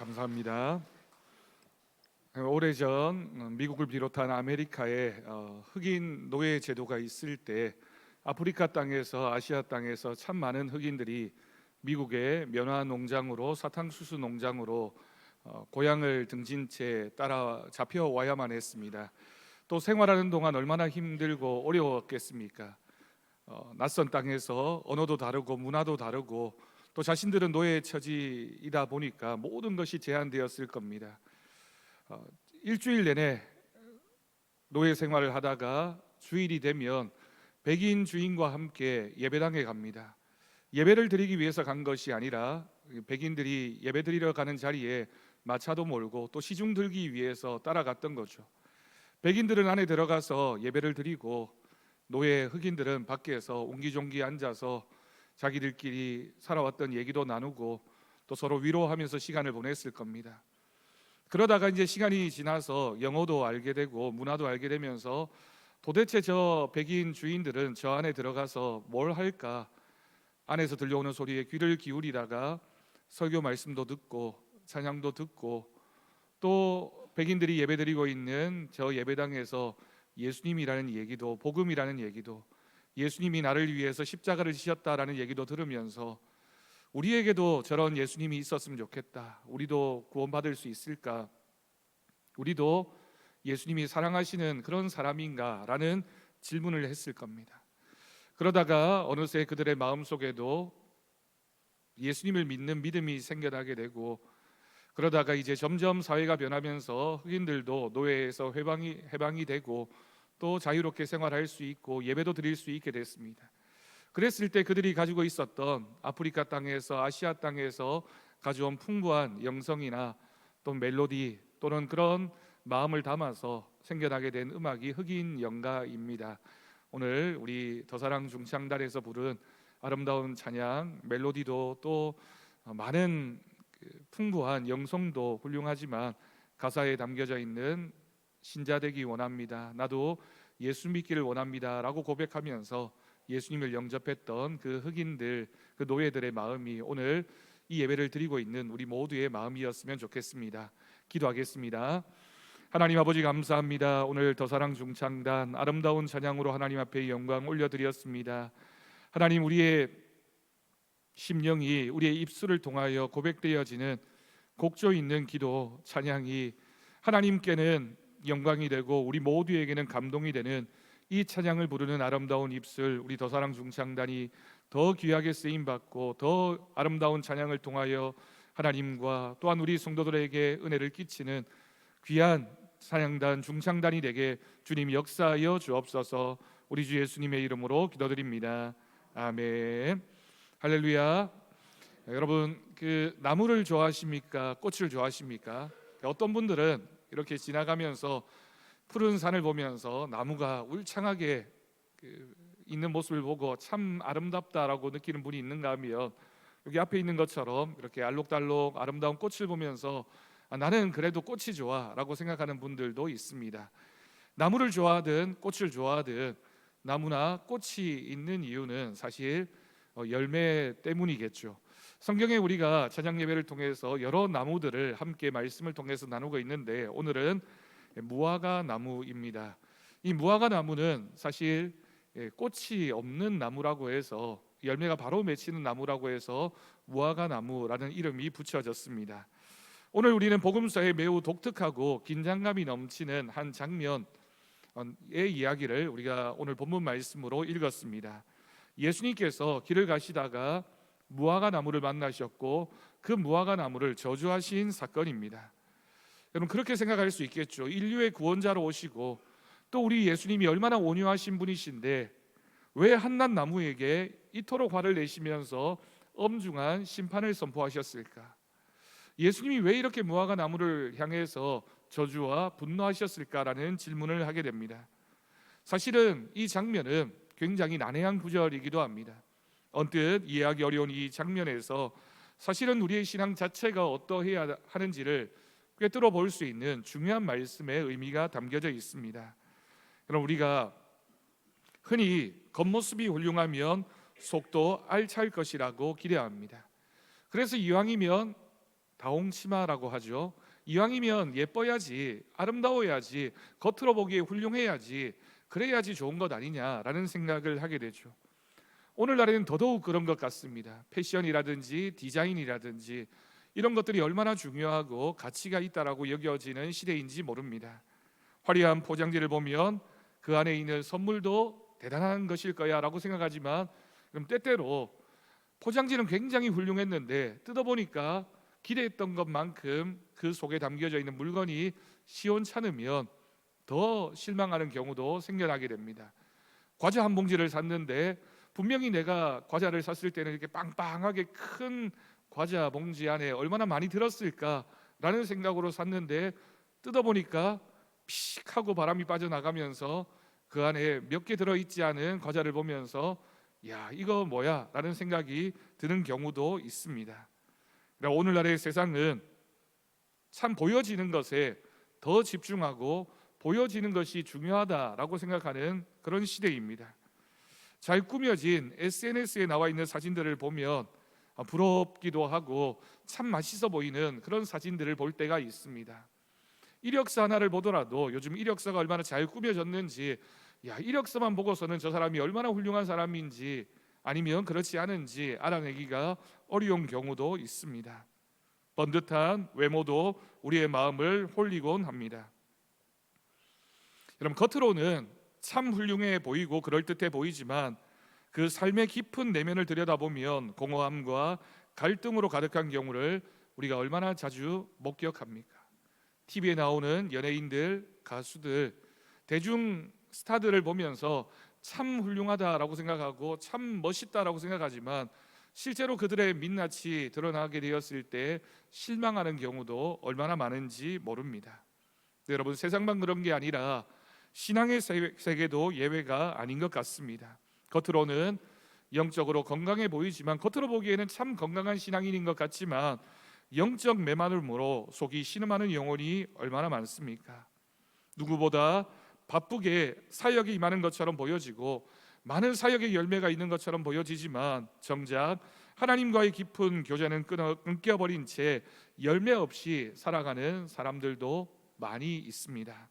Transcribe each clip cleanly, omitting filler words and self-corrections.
감사합니다. 오래전 미국을 비롯한 아메리카에 흑인 노예 제도가 있을 때 아프리카 땅에서 아시아 땅에서 참 많은 흑인들이 미국의 면화 농장으로 사탕수수 농장으로 고향을 등진 채 따라 잡혀와야만 했습니다. 또 생활하는 동안 얼마나 힘들고 어려웠겠습니까? 낯선 땅에서 언어도 다르고 문화도 다르고 또 자신들은 노예 처지이다 보니까 모든 것이 제한되었을 겁니다. 일주일 내내 노예 생활을 하다가 주일이 되면 백인 주인과 함께 예배당에 갑니다. 예배를 드리기 위해서 간 것이 아니라 백인들이 예배 드리러 가는 자리에 마차도 몰고 또 시중 들기 위해서 따라갔던 거죠. 백인들은 안에 들어가서 예배를 드리고 노예 흑인들은 밖에서 옹기종기 앉아서 자기들끼리 살아왔던 얘기도 나누고 또 서로 위로하면서 시간을 보냈을 겁니다. 그러다가 이제 시간이 지나서 영어도 알게 되고 문화도 알게 되면서 도대체 저 백인 주인들은 저 안에 들어가서 뭘 할까? 안에서 들려오는 소리에 귀를 기울이다가 설교 말씀도 듣고 찬양도 듣고 또 백인들이 예배드리고 있는 저 예배당에서 예수님이라는 얘기도 복음이라는 얘기도 예수님이 나를 위해서 십자가를 지셨다라는 얘기도 들으면서 우리에게도 저런 예수님이 있었으면 좋겠다. 우리도 구원받을 수 있을까? 우리도 예수님이 사랑하시는 그런 사람인가? 라는 질문을 했을 겁니다. 그러다가 어느새 그들의 마음속에도 예수님을 믿는 믿음이 생겨나게 되고 그러다가 이제 점점 사회가 변하면서 흑인들도 노예에서 해방이 되고 또 자유롭게 생활할 수 있고 예배도 드릴 수 있게 됐습니다. 그랬을 때 그들이 가지고 있었던 아프리카 땅에서 아시아 땅에서 가져온 풍부한 영성이나 또 멜로디 또는 그런 마음을 담아서 생겨나게 된 음악이 흑인 연가입니다. 오늘 우리 더사랑 중창단에서 부른 아름다운 찬양 멜로디도 또 많은 풍부한 영성도 훌륭하지만 가사에 담겨져 있는 신자 되기 원합니다. 나도 예수 믿기를 원합니다. 라고 고백하면서 예수님을 영접했던 그 흑인들, 그 노예들의 마음이 오늘 이 예배를 드리고 있는 우리 모두의 마음이었으면 좋겠습니다. 기도하겠습니다. 하나님 아버지 감사합니다. 오늘 더사랑 중창단 아름다운 찬양으로 하나님 앞에 영광 올려드렸습니다. 하나님 우리의 심령이 우리의 입술을 통하여 고백되어지는 곡조 있는 기도 찬양이 하나님께는 영광이 되고 우리 모두에게는 감동이 되는 이 찬양을 부르는 아름다운 입술 우리 더사랑 중창단이 더 귀하게 쓰임받고 더 아름다운 찬양을 통하여 하나님과 또한 우리 성도들에게 은혜를 끼치는 귀한 찬양단 중창단이 되게 주님 역사하여 주옵소서. 우리 주 예수님의 이름으로 기도드립니다. 아멘. 할렐루야. 여러분 그 나무를 좋아하십니까? 꽃을 좋아하십니까? 어떤 분들은 이렇게 지나가면서 푸른 산을 보면서 나무가 울창하게 있는 모습을 보고 참 아름답다라고 느끼는 분이 있는가 하면 여기 앞에 있는 것처럼 이렇게 알록달록 아름다운 꽃을 보면서 나는 그래도 꽃이 좋아 라고 생각하는 분들도 있습니다. 나무를 좋아하든 꽃을 좋아하든 나무나 꽃이 있는 이유는 사실 열매 때문이겠죠. 성경에 우리가 찬양 예배를 통해서 여러 나무들을 함께 말씀을 통해서 나누고 있는데 오늘은 무화과 나무입니다. 이 무화과 나무는 사실 꽃이 없는 나무라고 해서 열매가 바로 맺히는 나무라고 해서 무화과 나무라는 이름이 붙여졌습니다. 오늘 우리는 복음서에 매우 독특하고 긴장감이 넘치는 한 장면의 이야기를 우리가 오늘 본문 말씀으로 읽었습니다. 예수님께서 길을 가시다가 무화과 나무를 만나셨고 그 무화과 나무를 저주하신 사건입니다. 여러분 그렇게 생각할 수 있겠죠. 인류의 구원자로 오시고 또 우리 예수님이 얼마나 온유하신 분이신데 왜 한낱 나무에게 이토록 화를 내시면서 엄중한 심판을 선포하셨을까? 예수님이 왜 이렇게 무화과 나무를 향해서 저주와 분노하셨을까라는 질문을 하게 됩니다. 사실은 이 장면은 굉장히 난해한 구절이기도 합니다. 언뜻 이해하기 어려운 이 장면에서 사실은 우리의 신앙 자체가 어떠해야 하는지를 꿰뚫어 볼 수 있는 중요한 말씀의 의미가 담겨져 있습니다. 그럼 우리가 흔히 겉모습이 훌륭하면 속도 알찰 것이라고 기대합니다. 그래서 이왕이면 다홍치마라고 하죠. 이왕이면 예뻐야지, 아름다워야지, 겉으로 보기에 훌륭해야지, 그래야지 좋은 것 아니냐라는 생각을 하게 되죠. 오늘날에는 더더욱 그런 것 같습니다. 패션이라든지 디자인이라든지 이런 것들이 얼마나 중요하고 가치가 있다라고 여겨지는 시대인지 모릅니다. 화려한 포장지를 보면 그 안에 있는 선물도 대단한 것일 거야 라고 생각하지만, 그럼 때때로 포장지는 굉장히 훌륭했는데 뜯어보니까 기대했던 것만큼 그 속에 담겨져 있는 물건이 시원찮으면 더 실망하는 경우도 생겨나게 됩니다. 과자 한 봉지를 샀는데 분명히 내가 과자를 샀을 때는 이렇게 빵빵하게 큰 과자 봉지 안에 얼마나 많이 들었을까라는 생각으로 샀는데, 뜯어보니까 피식하고 바람이 빠져나가면서 그 안에 몇 개 들어있지 않은 과자를 보면서 야, 이거 뭐야? 라는 생각이 드는 경우도 있습니다. 오늘날의 세상은 참 보여지는 것에 더 집중하고 보여지는 것이 중요하다라고 생각하는 그런 시대입니다. 잘 꾸며진 SNS에 나와 있는 사진들을 보면 부럽기도 하고 참 맛있어 보이는 그런 사진들을 볼 때가 있습니다. 이력서 하나를 보더라도 요즘 이력서가 얼마나 잘 꾸며졌는지, 야, 이력서만 보고서는 저 사람이 얼마나 훌륭한 사람인지 아니면 그렇지 않은지 알아내기가 어려운 경우도 있습니다. 번듯한 외모도 우리의 마음을 홀리곤 합니다. 여러분, 겉으로는 참 훌륭해 보이고 그럴듯해 보이지만 그 삶의 깊은 내면을 들여다보면 공허함과 갈등으로 가득한 경우를 우리가 얼마나 자주 목격합니까? TV에 나오는 연예인들, 가수들, 대중 스타들을 보면서 참 훌륭하다라고 생각하고 참 멋있다라고 생각하지만 실제로 그들의 민낯이 드러나게 되었을 때 실망하는 경우도 얼마나 많은지 모릅니다. 여러분, 세상만 그런 게 아니라 신앙의 세계도 예외가 아닌 것 같습니다. 겉으로는 영적으로 건강해 보이지만, 겉으로 보기에는 참 건강한 신앙인인 것 같지만 영적 메마름으로 속이 신음하는 영혼이 얼마나 많습니까? 누구보다 바쁘게 사역에 임하는 것처럼 보여지고 많은 사역의 열매가 있는 것처럼 보여지지만 정작 하나님과의 깊은 교제는 끊겨버린 채 열매 없이 살아가는 사람들도 많이 있습니다.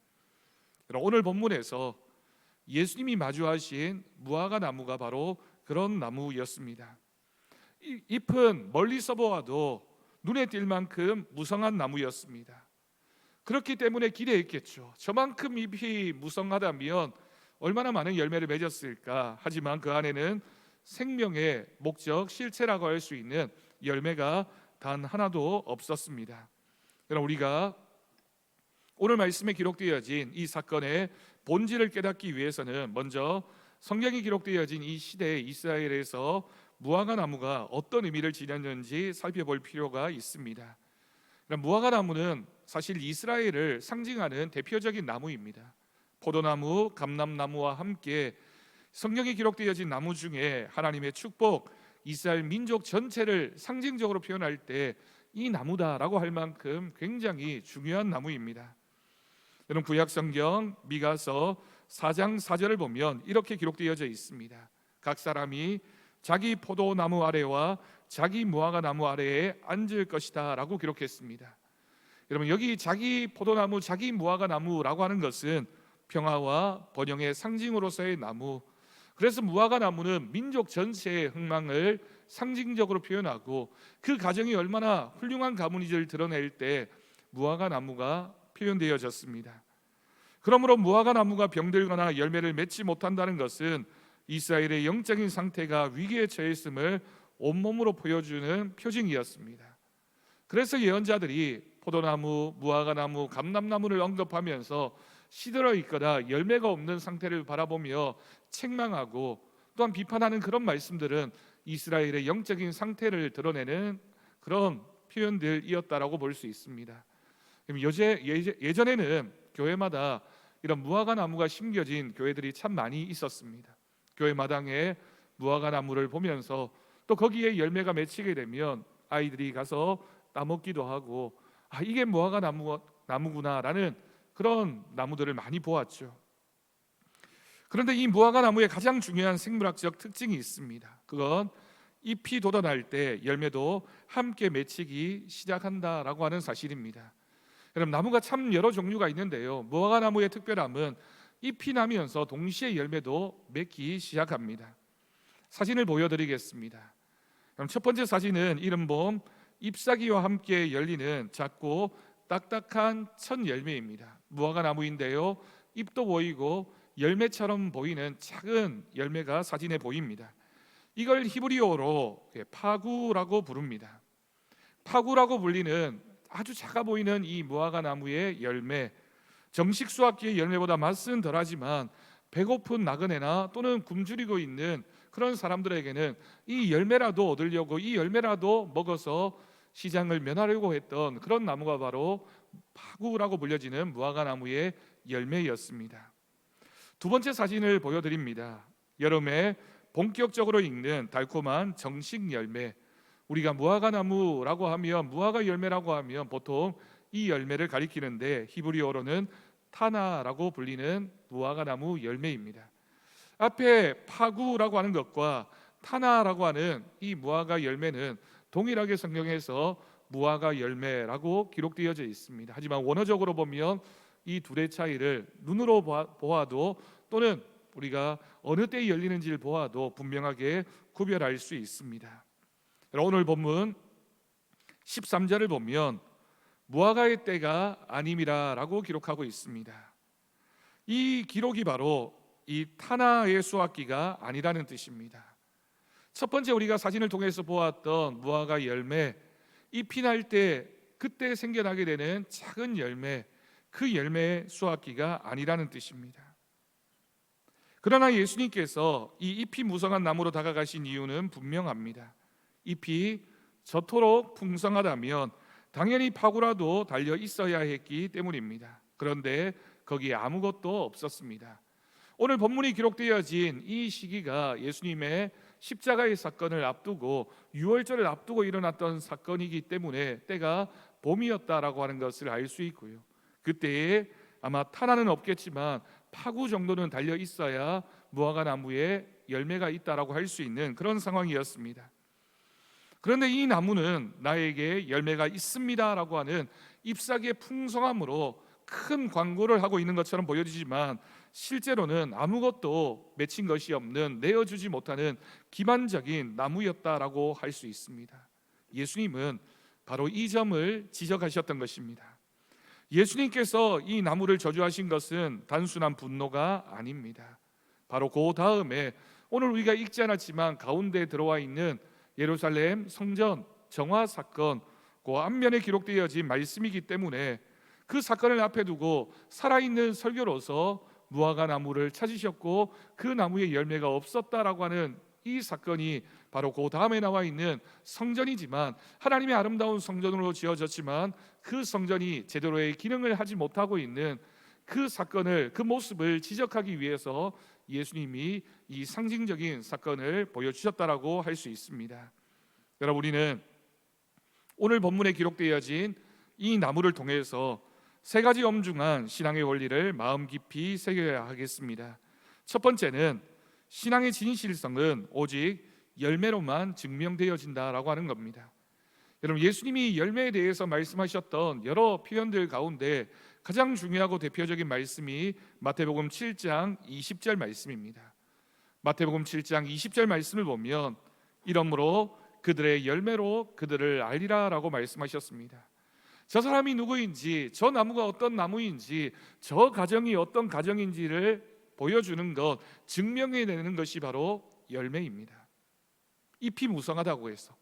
오늘 본문에서 예수님이 마주하신 무화과 나무가 바로 그런 나무였습니다. 잎은 멀리서 보아도 눈에 띌 만큼 무성한 나무였습니다. 그렇기 때문에 기대했겠죠. 저만큼 잎이 무성하다면 얼마나 많은 열매를 맺었을까. 하지만 그 안에는 생명의 목적, 실체라고 할 수 있는 열매가 단 하나도 없었습니다. 그러나 우리가 오늘 말씀에 기록되어진 이 사건의 본질을 깨닫기 위해서는 먼저 성경이 기록되어진 이 시대의 이스라엘에서 무화과 나무가 어떤 의미를 지녔는지 살펴볼 필요가 있습니다. 무화과 나무는 사실 이스라엘을 상징하는 대표적인 나무입니다. 포도나무, 감람나무와 함께 성경에 기록되어진 나무 중에 하나님의 축복, 이스라엘 민족 전체를 상징적으로 표현할 때 이 나무다라고 할 만큼 굉장히 중요한 나무입니다. 여러분, 구약 성경 미가서 4장 4절을 보면 이렇게 기록되어져 있습니다. 각 사람이 자기 포도나무 아래와 자기 무화과 나무 아래에 앉을 것이다 라고 기록했습니다. 여러분, 여기 자기 포도나무, 자기 무화과 나무라고 하는 것은 평화와 번영의 상징으로서의 나무, 그래서 무화과 나무는 민족 전체의 흥망을 상징적으로 표현하고 그 가정이 얼마나 훌륭한 가문인지를 드러낼 때 무화과 나무가 표현되어졌습니다. 그러므로 무화과 나무가 병들거나 열매를 맺지 못한다는 것은 이스라엘의 영적인 상태가 위기에 처했음을 온몸으로 보여주는 표징이었습니다. 그래서 예언자들이 포도나무, 무화과나무, 감람나무를 언급하면서 시들어 있거나 열매가 없는 상태를 바라보며 책망하고 또한 비판하는 그런 말씀들은 이스라엘의 영적인 상태를 드러내는 그런 표현들이었다라고 볼 수 있습니다. 예전에는 교회마다 이런 무화과 나무가 심겨진 교회들이 참 많이 있었습니다. 교회 마당에 무화과 나무를 보면서 또 거기에 열매가 맺히게 되면 아이들이 가서 따먹기도 하고, 아, 이게 무화과 나무구나라는 그런 나무들을 많이 보았죠. 그런데 이 무화과 나무의 가장 중요한 생물학적 특징이 있습니다. 그건 잎이 돋아날 때 열매도 함께 맺히기 시작한다라고 하는 사실입니다. 여러분, 나무가 참 여러 종류가 있는데요, 무화과 나무의 특별함은 잎이 나면서 동시에 열매도 맺기 시작합니다. 사진을 보여드리겠습니다. 그럼 첫 번째 사진은 이른봄 잎사귀와 함께 열리는 작고 딱딱한 첫 열매입니다. 무화과 나무인데요, 잎도 보이고 열매처럼 보이는 작은 열매가 사진에 보입니다. 이걸 히브리어로 파구라고 부릅니다. 파구라고 불리는 아주 작아 보이는 이 무화과 나무의 열매, 정식 수확기의 열매보다 맛은 덜하지만 배고픈 나그네나 또는 굶주리고 있는 그런 사람들에게는 이 열매라도 얻으려고, 이 열매라도 먹어서 시장을 면하려고 했던 그런 나무가 바로 파구라고 불려지는 무화과 나무의 열매였습니다. 두 번째 사진을 보여드립니다. 여름에 본격적으로 익는 달콤한 정식 열매, 우리가 무화과 나무라고 하면, 무화과 열매라고 하면 보통 이 열매를 가리키는데 히브리어로는 타나라고 불리는 무화과 나무 열매입니다. 앞에 파구라고 하는 것과 타나라고 하는 이 무화과 열매는 동일하게 성경에서 무화과 열매라고 기록되어져 있습니다. 하지만 원어적으로 보면 이 둘의 차이를 눈으로 보아도, 또는 우리가 어느 때에 열리는지를 보아도 분명하게 구별할 수 있습니다. 오늘 본문 13절을 보면 무화과의 때가 아님이라라고 기록하고 있습니다. 이 기록이 바로 이 타나의 수확기가 아니라는 뜻입니다. 첫 번째 우리가 사진을 통해서 보았던 무화과 열매, 잎이 날 때 그때 생겨나게 되는 작은 열매, 그 열매의 수확기가 아니라는 뜻입니다. 그러나 예수님께서 이 잎이 무성한 나무로 다가가신 이유는 분명합니다. 잎이 저토록 풍성하다면 당연히 파구라도 달려 있어야 했기 때문입니다. 그런데 거기에 아무것도 없었습니다. 오늘 본문이 기록되어진 이 시기가 예수님의 십자가의 사건을 앞두고, 유월절을 앞두고 일어났던 사건이기 때문에 때가 봄이었다라고 하는 것을 알 수 있고요, 그때에 아마 타나는 없겠지만 파구 정도는 달려 있어야 무화과 나무에 열매가 있다라고 할 수 있는 그런 상황이었습니다. 그런데 이 나무는 나에게 열매가 있습니다라고 하는 잎사귀의 풍성함으로 큰 광고를 하고 있는 것처럼 보여지지만 실제로는 아무것도 맺힌 것이 없는, 내어주지 못하는 기만적인 나무였다라고 할 수 있습니다. 예수님은 바로 이 점을 지적하셨던 것입니다. 예수님께서 이 나무를 저주하신 것은 단순한 분노가 아닙니다. 바로 그 다음에 오늘 우리가 읽지 않았지만 가운데 들어와 있는 예루살렘 성전 정화 사건, 그 앞면에 기록되어진 말씀이기 때문에 그 사건을 앞에 두고 살아있는 설교로서 무화과 나무를 찾으셨고 그 나무에 열매가 없었다라고 하는 이 사건이 바로 그 다음에 나와 있는 성전이지만, 하나님의 아름다운 성전으로 지어졌지만 그 성전이 제대로의 기능을 하지 못하고 있는 그 사건을, 그 모습을 지적하기 위해서 예수님이 이 상징적인 사건을 보여주셨다라고 할 수 있습니다. 여러분, 우리는 오늘 본문에 기록되어진 이 나무를 통해서 세 가지 엄중한 신앙의 원리를 마음 깊이 새겨야 하겠습니다. 첫 번째는 신앙의 진실성은 오직 열매로만 증명되어진다라고 하는 겁니다. 여러분, 예수님이 열매에 대해서 말씀하셨던 여러 표현들 가운데 가장 중요하고 대표적인 말씀이 마태복음 7장 20절 말씀입니다. 마태복음 7장 20절 말씀을 보면 이러므로 그들의 열매로 그들을 알리라라고 말씀하셨습니다. 저 사람이 누구인지, 저 나무가 어떤 나무인지, 저 가정이 어떤 가정인지를 보여주는 것, 증명해내는 것이 바로 열매입니다. 잎이 무성하다고 해서,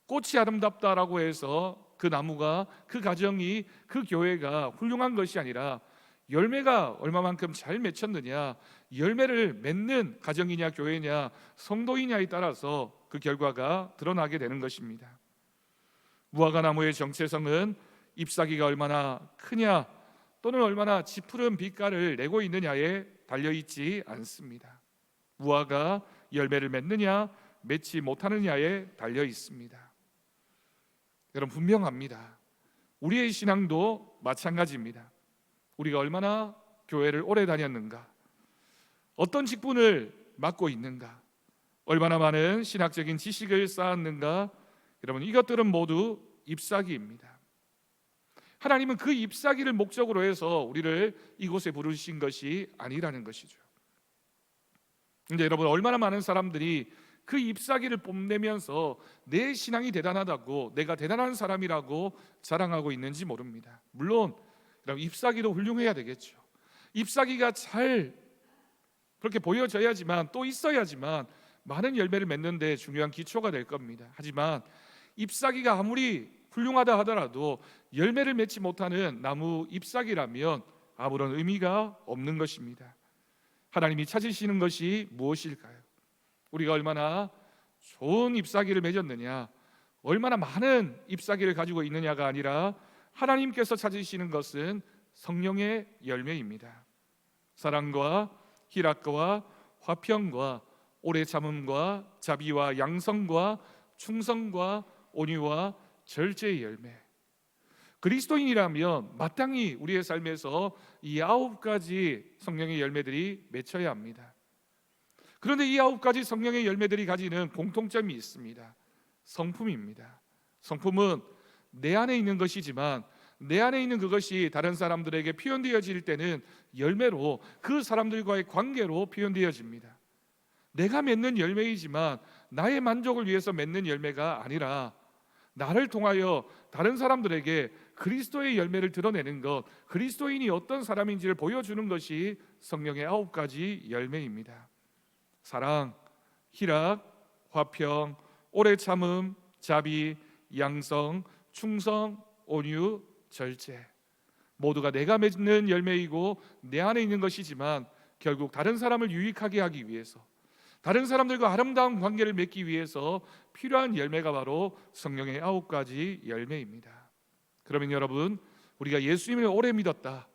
꽃이 아름답다라고 해서 그 나무가, 그 가정이, 그 교회가 훌륭한 것이 아니라 열매가 얼마만큼 잘 맺혔느냐, 열매를 맺는 가정이냐 교회냐 성도이냐에 따라서 그 결과가 드러나게 되는 것입니다. 무화과 나무의 정체성은 잎사귀가 얼마나 크냐 또는 얼마나 짙은 빛깔을 내고 있느냐에 달려있지 않습니다. 무화과 열매를 맺느냐 맺지 못하느냐에 달려 있습니다. 여러분, 분명합니다. 우리의 신앙도 마찬가지입니다. 우리가 얼마나 교회를 오래 다녔는가, 어떤 직분을 맡고 있는가, 얼마나 많은 신학적인 지식을 쌓았는가? 여러분, 이것들은 모두 잎사귀입니다. 하나님은 그 잎사귀를 목적으로 해서 우리를 이곳에 부르신 것이 아니라는 것이죠. 근데 여러분, 얼마나 많은 사람들이 그 잎사귀를 뽐내면서 내 신앙이 대단하다고, 내가 대단한 사람이라고 자랑하고 있는지 모릅니다. 물론 잎사귀도 훌륭해야 되겠죠. 잎사귀가 잘 그렇게 보여져야지만, 또 있어야지만 많은 열매를 맺는 데 중요한 기초가 될 겁니다. 하지만 잎사귀가 아무리 훌륭하다 하더라도 열매를 맺지 못하는 나무 잎사귀라면 아무런 의미가 없는 것입니다. 하나님이 찾으시는 것이 무엇일까요? 우리가 얼마나 좋은 잎사귀를 맺었느냐, 얼마나 많은 잎사귀를 가지고 있느냐가 아니라 하나님께서 찾으시는 것은 성령의 열매입니다. 사랑과 희락과 화평과 오래 참음과 자비와 양성과 충성과 온유와 절제의 열매. 그리스도인이라면 마땅히 우리의 삶에서 이 9가지 성령의 열매들이 맺혀야 합니다. 그런데 이 9가지 성령의 열매들이 가지는 공통점이 있습니다. 성품입니다. 성품은 내 안에 있는 것이지만 내 안에 있는 그것이 다른 사람들에게 표현되어질 때는 열매로, 그 사람들과의 관계로 표현되어집니다. 내가 맺는 열매이지만 나의 만족을 위해서 맺는 열매가 아니라 나를 통하여 다른 사람들에게 그리스도의 열매를 드러내는 것, 그리스도인이 어떤 사람인지를 보여주는 것이 성령의 9가지 열매입니다. 사랑, 희락, 화평, 오래 참음, 자비, 양성, 충성, 온유, 절제. 모두가 내가 맺는 열매이고 내 안에 있는 것이지만 결국 다른 사람을 유익하게 하기 위해서, 다른 사람들과 아름다운 관계를 맺기 위해서 필요한 열매가 바로 성령의 9가지 열매입니다. 그러면 여러분, 우리가 예수님을 오래 믿었다,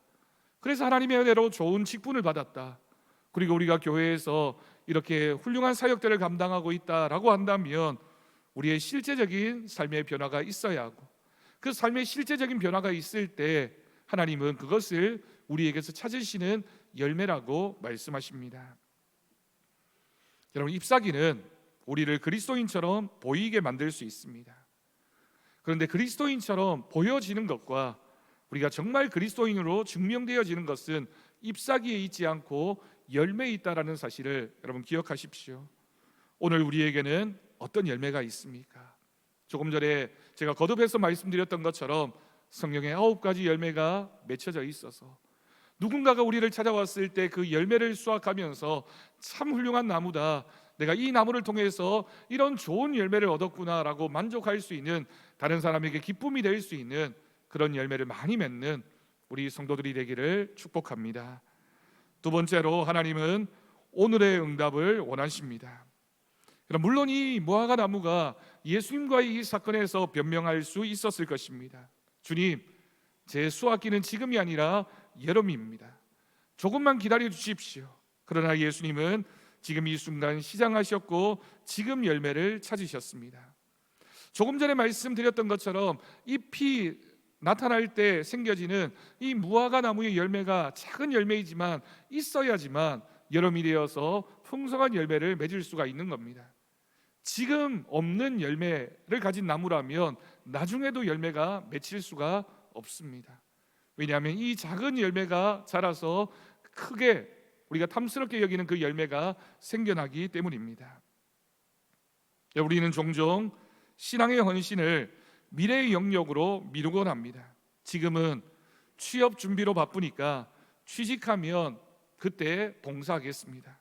그래서 하나님의 은혜로 좋은 직분을 받았다, 그리고 우리가 교회에서 이렇게 훌륭한 사역들을 감당하고 있다라고 한다면 우리의 실제적인 삶의 변화가 있어야 하고, 그 삶의 실제적인 변화가 있을 때 하나님은 그것을 우리에게서 찾으시는 열매라고 말씀하십니다. 여러분, 잎사귀는 우리를 그리스도인처럼 보이게 만들 수 있습니다. 그런데 그리스도인처럼 보여지는 것과 우리가 정말 그리스도인으로 증명되어지는 것은 잎사귀에 있지 않고 열매에 있다라는 사실을 여러분 기억하십시오. 오늘 우리에게는 어떤 열매가 있습니까? 조금 전에 제가 거듭해서 말씀드렸던 것처럼 성령의 9가지 열매가 맺혀져 있어서 누군가가 우리를 찾아왔을 때 그 열매를 수확하면서 참 훌륭한 나무다, 내가 이 나무를 통해서 이런 좋은 열매를 얻었구나라고 만족할 수 있는, 다른 사람에게 기쁨이 될 수 있는 그런 열매를 많이 맺는 우리 성도들이 되기를 축복합니다. 두 번째로, 하나님은 오늘의 응답을 원하십니다. 물론 이 무화과 나무가 예수님과의 이 사건에서 변명할 수 있었을 것입니다. 주님, 제 수확기는 지금이 아니라 여름입니다. 조금만 기다려 주십시오. 그러나 예수님은 지금 이 순간 시장하셨고 지금 열매를 찾으셨습니다. 조금 전에 말씀드렸던 것처럼 잎이 나타날 때 생겨지는 이 무화과 나무의 열매가 작은 열매이지만 있어야지만 여름이 되어서 풍성한 열매를 맺을 수가 있는 겁니다. 지금 없는 열매를 가진 나무라면 나중에도 열매가 맺힐 수가 없습니다. 왜냐하면 이 작은 열매가 자라서 크게 우리가 탐스럽게 여기는 그 열매가 생겨나기 때문입니다. 우리는 종종 신앙의 헌신을 미래의 영역으로 미루곤 합니다. 지금은 취업 준비로 바쁘니까 취직하면 그때 봉사하겠습니다.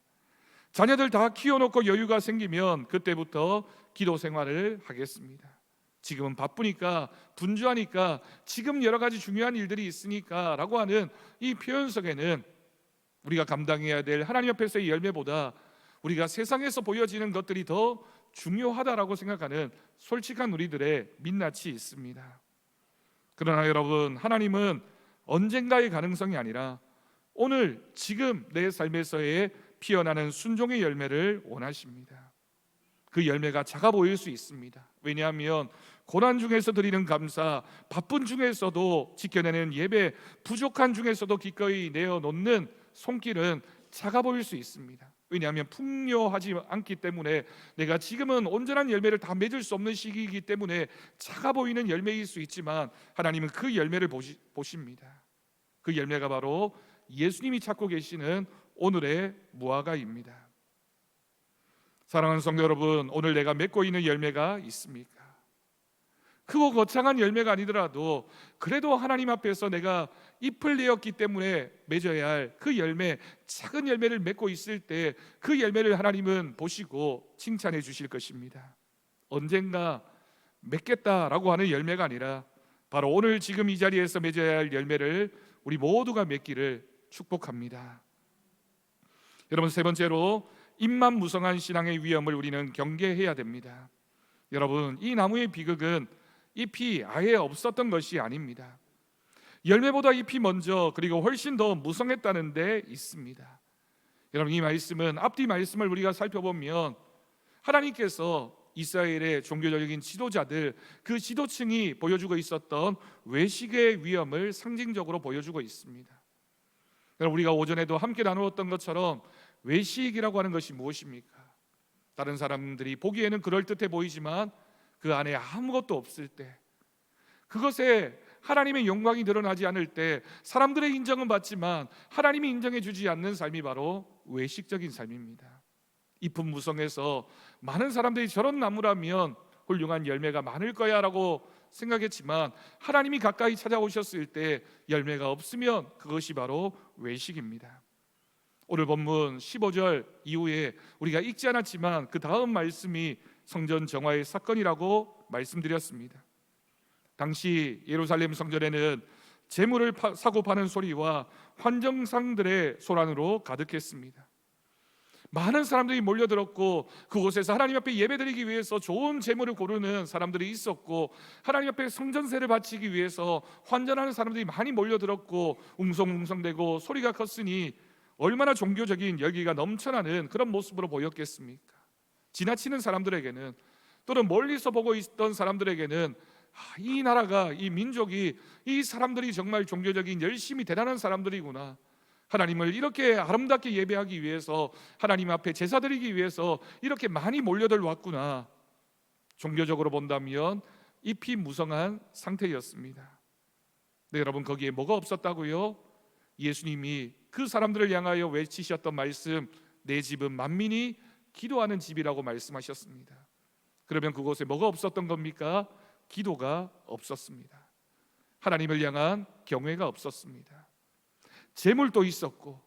자녀들 다 키워놓고 여유가 생기면 그때부터 기도 생활을 하겠습니다. 지금은 바쁘니까, 분주하니까, 지금 여러 가지 중요한 일들이 있으니까 라고 하는 이 표현 속에는 우리가 감당해야 될 하나님 앞에서의 열매보다 우리가 세상에서 보여지는 것들이 더 중요하다라고 생각하는 솔직한 우리들의 민낯이 있습니다. 그러나 여러분, 하나님은 언젠가의 가능성이 아니라 오늘 지금 내 삶에서의 피어나는 순종의 열매를 원하십니다. 그 열매가 작아 보일 수 있습니다. 왜냐하면 고난 중에서 드리는 감사, 바쁜 중에서도 지켜내는 예배, 부족한 중에서도 기꺼이 내어놓는 손길은 작아 보일 수 있습니다. 왜냐하면 풍요하지 않기 때문에, 내가 지금은 온전한 열매를 다 맺을 수 없는 시기이기 때문에 작아 보이는 열매일 수 있지만 하나님은 그 열매를 보십니다. 그 열매가 바로 예수님이 찾고 계시는 오늘의 무화과입니다. 사랑하는 성도 여러분, 오늘 내가 맺고 있는 열매가 있습니까? 크고 거창한 열매가 아니더라도 그래도 하나님 앞에서 내가 잎을 내었기 때문에 맺어야 할 그 열매, 작은 열매를 맺고 있을 때 그 열매를 하나님은 보시고 칭찬해 주실 것입니다. 언젠가 맺겠다라고 하는 열매가 아니라 바로 오늘 지금 이 자리에서 맺어야 할 열매를 우리 모두가 맺기를 축복합니다. 여러분, 세 번째로 잎만 무성한 신앙의 위험을 우리는 경계해야 됩니다. 여러분, 이 나무의 비극은 잎이 아예 없었던 것이 아닙니다. 열매보다 잎이 먼저 그리고 훨씬 더 무성했다는 데 있습니다. 여러분, 이 말씀은 앞뒤 말씀을 우리가 살펴보면 하나님께서 이스라엘의 종교적인 지도자들, 그 지도층이 보여주고 있었던 외식의 위험을 상징적으로 보여주고 있습니다. 여러분, 우리가 오전에도 함께 나누었던 것처럼 외식이라고 하는 것이 무엇입니까? 다른 사람들이 보기에는 그럴듯해 보이지만 그 안에 아무것도 없을 때, 그것에 하나님의 영광이 드러나지 않을 때 사람들의 인정은 받지만 하나님이 인정해 주지 않는 삶이 바로 외식적인 삶입니다. 잎은 무성해서 많은 사람들이 저런 나무라면 훌륭한 열매가 많을 거야 라고 생각했지만 하나님이 가까이 찾아오셨을 때 열매가 없으면 그것이 바로 외식입니다. 오늘 본문 15절 이후에 우리가 읽지 않았지만 그 다음 말씀이 성전 정화의 사건이라고 말씀드렸습니다. 당시 예루살렘 성전에는 재물을 사고 파는 소리와 환정상들의 소란으로 가득했습니다. 많은 사람들이 몰려들었고 그곳에서 하나님 앞에 예배드리기 위해서 좋은 재물을 고르는 사람들이 있었고, 하나님 앞에 성전세를 바치기 위해서 환전하는 사람들이 많이 몰려들었고 웅성웅성대고 소리가 컸으니 얼마나 종교적인 열기가 넘쳐나는 그런 모습으로 보였겠습니까? 지나치는 사람들에게는, 또는 멀리서 보고 있던 사람들에게는 이 나라가, 이 민족이, 이 사람들이 정말 종교적인 열심히 대단한 사람들이구나, 하나님을 이렇게 아름답게 예배하기 위해서, 하나님 앞에 제사 드리기 위해서 이렇게 많이 몰려들 왔구나. 종교적으로 본다면 잎이 무성한 상태였습니다. 네, 여러분, 거기에 뭐가 없었다고요? 예수님이 그 사람들을 향하여 외치셨던 말씀, 내 집은 만민이 기도하는 집이라고 말씀하셨습니다. 그러면 그곳에 뭐가 없었던 겁니까? 기도가 없었습니다. 하나님을 향한 경외가 없었습니다. 재물도 있었고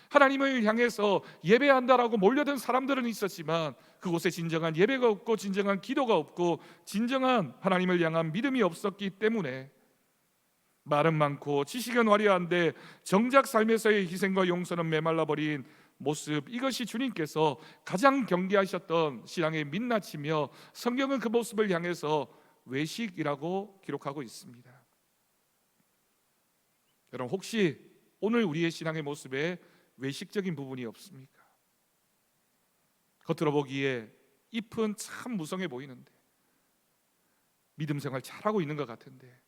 하나님을 향해서 예배한다라고 몰려든 사람들은 있었지만 그곳에 진정한 예배가 없고 진정한 기도가 없고 진정한 하나님을 향한 믿음이 없었기 때문에 말은 많고 지식은 화려한데 정작 삶에서의 희생과 용서는 메말라버린 모습, 이것이 주님께서 가장 경계하셨던 신앙의 민낯이며 성경은 그 모습을 향해서 외식이라고 기록하고 있습니다. 여러분, 혹시 오늘 우리의 신앙의 모습에 외식적인 부분이 없습니까? 겉으로 보기에 잎은 참 무성해 보이는데, 믿음 생활 잘하고 있는 것 같은데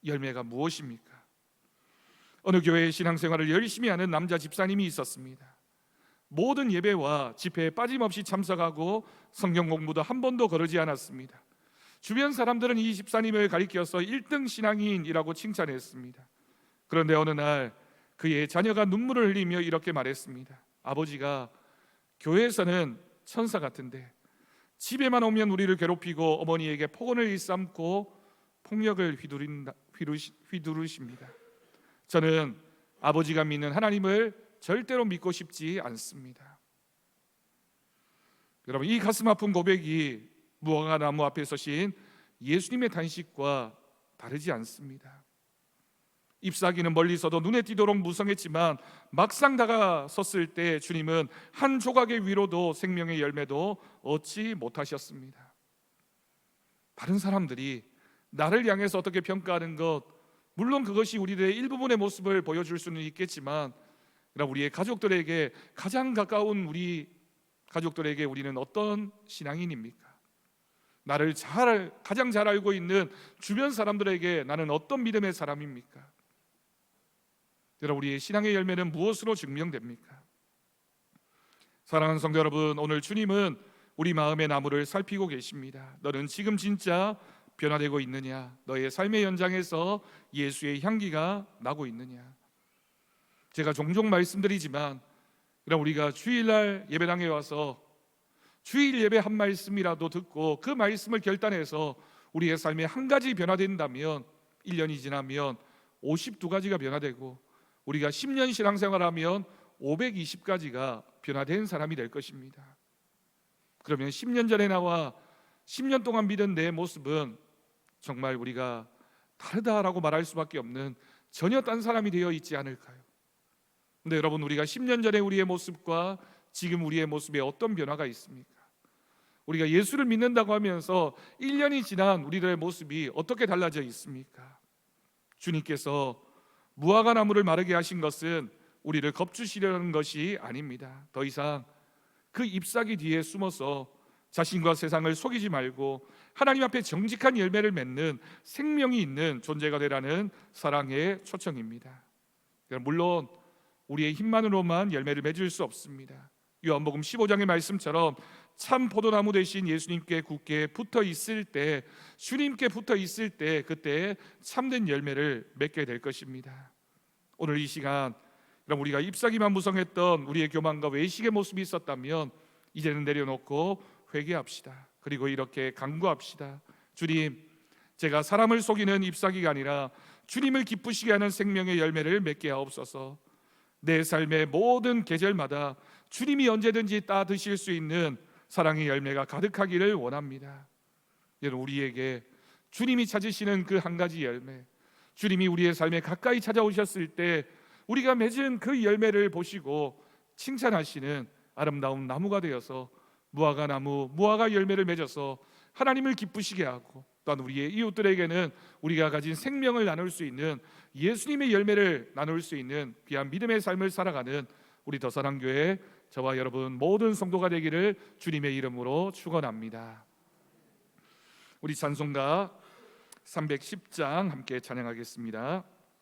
열매가 무엇입니까? 어느 교회의 신앙생활을 열심히 하는 남자 집사님이 있었습니다. 모든 예배와 집회에 빠짐없이 참석하고 성경 공부도 한 번도 거르지 않았습니다. 주변 사람들은 이 집사님을 가리켜서 1등 신앙인이라고 칭찬했습니다. 그런데 어느 날 그의 자녀가 눈물을 흘리며 이렇게 말했습니다. 아버지가 교회에서는 천사 같은데 집에만 오면 우리를 괴롭히고 어머니에게 폭언을 일삼고 폭력을 휘두르십니다. 저는 아버지가 믿는 하나님을 절대로 믿고 싶지 않습니다. 여러분, 이 가슴 아픈 고백이 무화과 나무 앞에 서신 예수님의 단식과 다르지 않습니다. 잎사귀는 멀리서도 눈에 띄도록 무성했지만 막상 다가섰을 때 주님은 한 조각의 위로도 생명의 열매도 얻지 못하셨습니다. 다른 사람들이 나를 향해서 어떻게 평가하는 것, 물론 그것이 우리들의 일부분의 모습을 보여줄 수는 있겠지만 우리의 가족들에게, 가장 가까운 우리 가족들에게 우리는 어떤 신앙인입니까? 나를 가장 잘 알고 있는 주변 사람들에게 나는 어떤 믿음의 사람입니까? 여러분, 우리의 신앙의 열매는 무엇으로 증명됩니까? 사랑하는 성도 여러분, 오늘 주님은 우리 마음의 나무를 살피고 계십니다. 너는 지금 진짜 변화되고 있느냐? 너의 삶의 현장에서 예수의 향기가 나고 있느냐? 제가 종종 말씀드리지만, 그럼 우리가 주일날 예배당에 와서 주일 예배 한 말씀이라도 듣고 그 말씀을 결단해서 우리의 삶에 한 가지 변화된다면 1년이 지나면 52가지가 변화되고, 우리가 10년 신앙생활하면 520가지가 변화된 사람이 될 것입니다. 그러면 10년 전에 나와 10년 동안 믿은 내 모습은 정말 우리가 다르다라고 말할 수밖에 없는 전혀 딴 사람이 되어 있지 않을까요? 근데 여러분, 우리가 10년 전에 우리의 모습과 지금 우리의 모습에 어떤 변화가 있습니까? 우리가 예수를 믿는다고 하면서 1년이 지난 우리들의 모습이 어떻게 달라져 있습니까? 주님께서 무화과 나무를 마르게 하신 것은 우리를 겁주시려는 것이 아닙니다. 더 이상 그 잎사귀 뒤에 숨어서 자신과 세상을 속이지 말고 하나님 앞에 정직한 열매를 맺는 생명이 있는 존재가 되라는 사랑의 초청입니다. 물론 우리의 힘만으로만 열매를 맺을 수 없습니다. 요한복음 15장의 말씀처럼 참 포도나무 되신 예수님께 굳게 붙어 있을 때, 주님께 붙어 있을 때, 그때 참된 열매를 맺게 될 것입니다. 오늘 이 시간, 그럼 우리가 잎사귀만 무성했던 우리의 교만과 외식의 모습이 있었다면 이제는 내려놓고 회개합시다. 그리고 이렇게 간구합시다. 주님, 제가 사람을 속이는 잎사귀가 아니라 주님을 기쁘시게 하는 생명의 열매를 맺게 하옵소서. 내 삶의 모든 계절마다 주님이 언제든지 따 드실 수 있는 사랑의 열매가 가득하기를 원합니다. 여러분, 우리에게 주님이 찾으시는 그 한 가지 열매, 주님이 우리의 삶에 가까이 찾아오셨을 때 우리가 맺은 그 열매를 보시고 칭찬하시는 아름다운 나무가 되어서 무화과 나무, 무화과 열매를 맺어서 하나님을 기쁘시게 하고, 또한 우리의 이웃들에게는 우리가 가진 생명을 나눌 수 있는 예수님의 열매를 나눌 수 있는 귀한 믿음의 삶을 살아가는 우리 더사랑교회 저와 여러분 모든 성도가 되기를 주님의 이름으로 축원합니다. 우리 찬송가 310장 함께 찬양하겠습니다.